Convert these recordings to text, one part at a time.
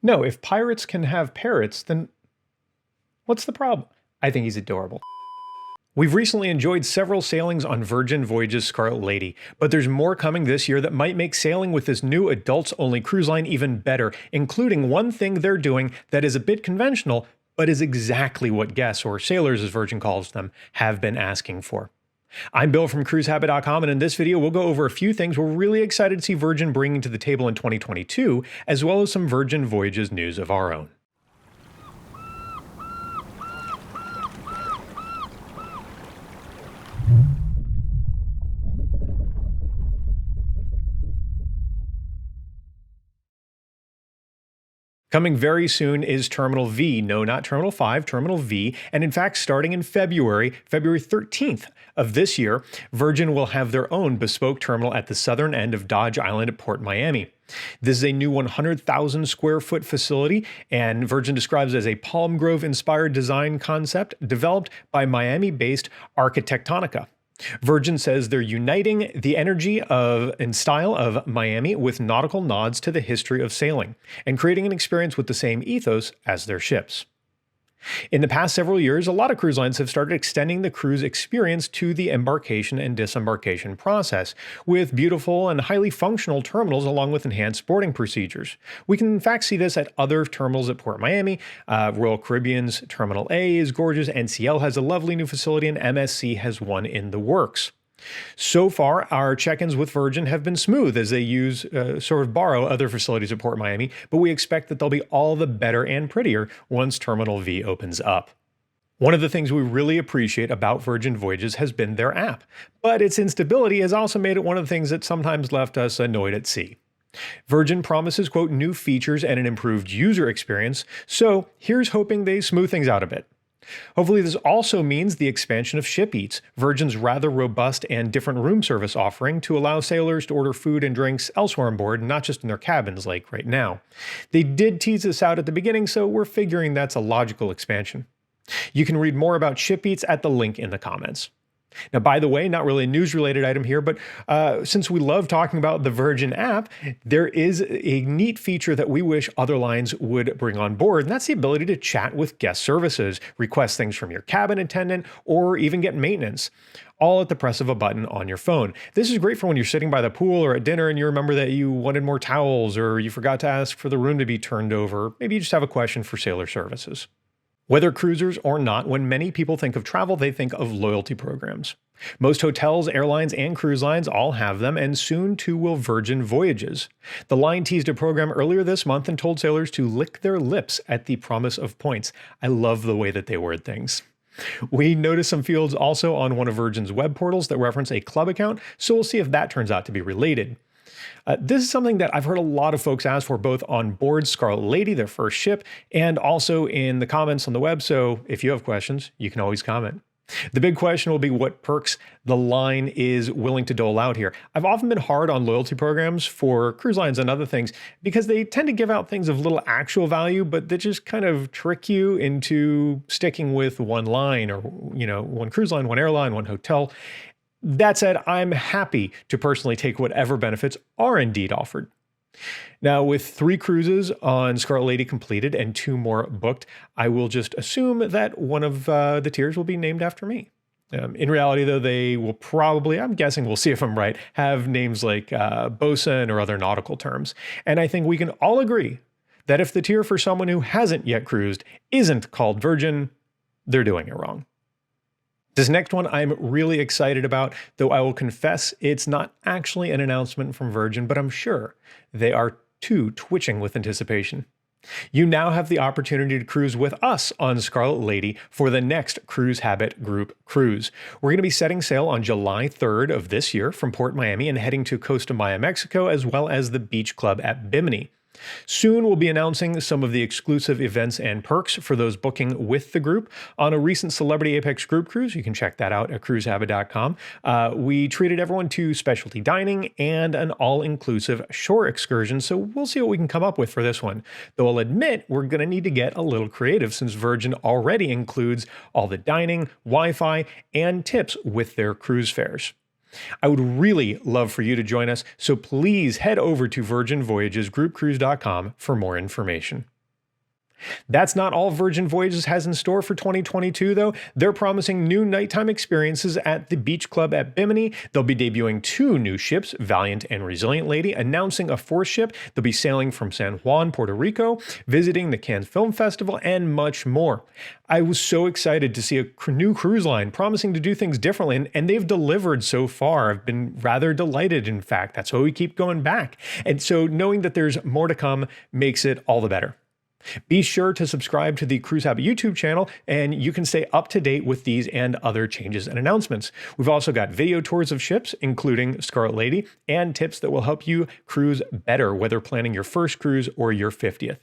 No, if pirates can have parrots, then what's the problem? I think he's adorable. We've recently enjoyed several sailings on Virgin Voyages Scarlet Lady, but there's more coming this year that might make sailing with this new adults-only cruise line even better, including one thing they're doing that is a bit conventional, but is exactly what guests, or sailors as Virgin calls them, have been asking for. I'm Bill from CruiseHabit.com, and in this video we'll go over a few things we're really excited to see Virgin bringing to the table in 2022, as well as some Virgin Voyages news of our own. Coming very soon is Terminal V. No, not Terminal 5, Terminal V. And in fact, starting in February 13th of this year, Virgin will have their own bespoke terminal at the southern end of Dodge Island at Port Miami. This is a new 100,000 square foot facility, and Virgin describes it as a Palm Grove inspired design concept developed by Miami-based Arquitectonica. Virgin says they're uniting the energy and style of Miami with nautical nods to the history of sailing, and creating an experience with the same ethos as their ships. In the past several years, a lot of cruise lines have started extending the cruise experience to the embarkation and disembarkation process, with beautiful and highly functional terminals along with enhanced boarding procedures. We can in fact see this at other terminals at Port Miami. Royal Caribbean's Terminal A is gorgeous, NCL has a lovely new facility, and MSC has one in the works. So far, our check-ins with Virgin have been smooth as they borrow other facilities at Port Miami, but we expect that they'll be all the better and prettier once Terminal V opens up. One of the things we really appreciate about Virgin Voyages has been their app, but its instability has also made it one of the things that sometimes left us annoyed at sea. Virgin promises, quote, new features and an improved user experience, so here's hoping they smooth things out a bit. Hopefully this also means the expansion of Ship Eats, Virgin's rather robust and different room service offering to allow sailors to order food and drinks elsewhere on board, not just in their cabins like right now. They did tease this out at the beginning, so we're figuring that's a logical expansion. You can read more about Ship Eats at the link in the comments. Now, by the way, not really a news-related item here, but since we love talking about the Virgin app, there is a neat feature that we wish other lines would bring on board, and that's the ability to chat with guest services, request things from your cabin attendant, or even get maintenance, all at the press of a button on your phone. This is great for when you're sitting by the pool or at dinner and you remember that you wanted more towels, or you forgot to ask for the room to be turned over. Maybe you just have a question for sailor services. Whether cruisers or not, when many people think of travel, they think of loyalty programs. Most hotels, airlines, and cruise lines all have them, and soon too will Virgin Voyages. The line teased a program earlier this month and told sailors to lick their lips at the promise of points. I love the way that they word things. We noticed some fields also on one of Virgin's web portals that reference a club account, so we'll see if that turns out to be related. This is something that I've heard a lot of folks ask for, both on board Scarlet Lady, their first ship, and also in the comments on the web, so if you have questions, you can always comment. The big question will be what perks the line is willing to dole out here. I've often been hard on loyalty programs for cruise lines and other things because they tend to give out things of little actual value, but they just kind of trick you into sticking with one line, or, one cruise line, one airline, one hotel. That said, I'm happy to personally take whatever benefits are indeed offered. Now, with 3 cruises on Scarlet Lady completed and 2 more booked, I will just assume that one of the tiers will be named after me. In reality, though, they will probably, I'm guessing, we'll see if I'm right, have names like bosun or other nautical terms. And I think we can all agree that if the tier for someone who hasn't yet cruised isn't called Virgin, they're doing it wrong. This next one I'm really excited about, though I will confess it's not actually an announcement from Virgin, but I'm sure they are too twitching with anticipation. You now have the opportunity to cruise with us on Scarlet Lady for the next CruiseHabit group cruise. We're going to be setting sail on July 3rd of this year from Port Miami and heading to Costa Maya, Mexico, as well as the Beach Club at Bimini. Soon we'll be announcing some of the exclusive events and perks for those booking with the group. On a recent Celebrity Apex group cruise, you can check that out at CruiseHabit.com, we treated everyone to specialty dining and an all-inclusive shore excursion, so we'll see what we can come up with for this one. Though I'll admit we're going to need to get a little creative since Virgin already includes all the dining, Wi-Fi, and tips with their cruise fares. I would really love for you to join us, so please head over to Virgin Voyages groupcruise.com for more information. That's not all Virgin Voyages has in store for 2022, though. They're promising new nighttime experiences at the Beach Club at Bimini. They'll be debuting 2 new ships, Valiant and Resilient Lady, announcing a 4th ship. They'll be sailing from San Juan, Puerto Rico, visiting the Cannes Film Festival, and much more. I was so excited to see a new cruise line promising to do things differently, and they've delivered so far. I've been rather delighted, in fact. That's why we keep going back. And so knowing that there's more to come makes it all the better. Be sure to subscribe to the CruiseHabit YouTube channel, and you can stay up to date with these and other changes and announcements. We've also got video tours of ships, including Scarlet Lady, and tips that will help you cruise better, whether planning your first cruise or your 50th.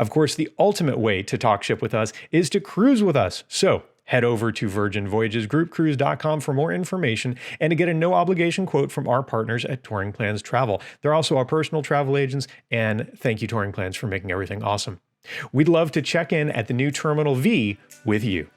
Of course, the ultimate way to talk ship with us is to cruise with us. So head over to Virgin Voyages groupcruise.com for more information and to get a no-obligation quote from our partners at Touring Plans Travel. They're also our personal travel agents, and thank you, Touring Plans, for making everything awesome. We'd love to check in at the new Terminal V with you.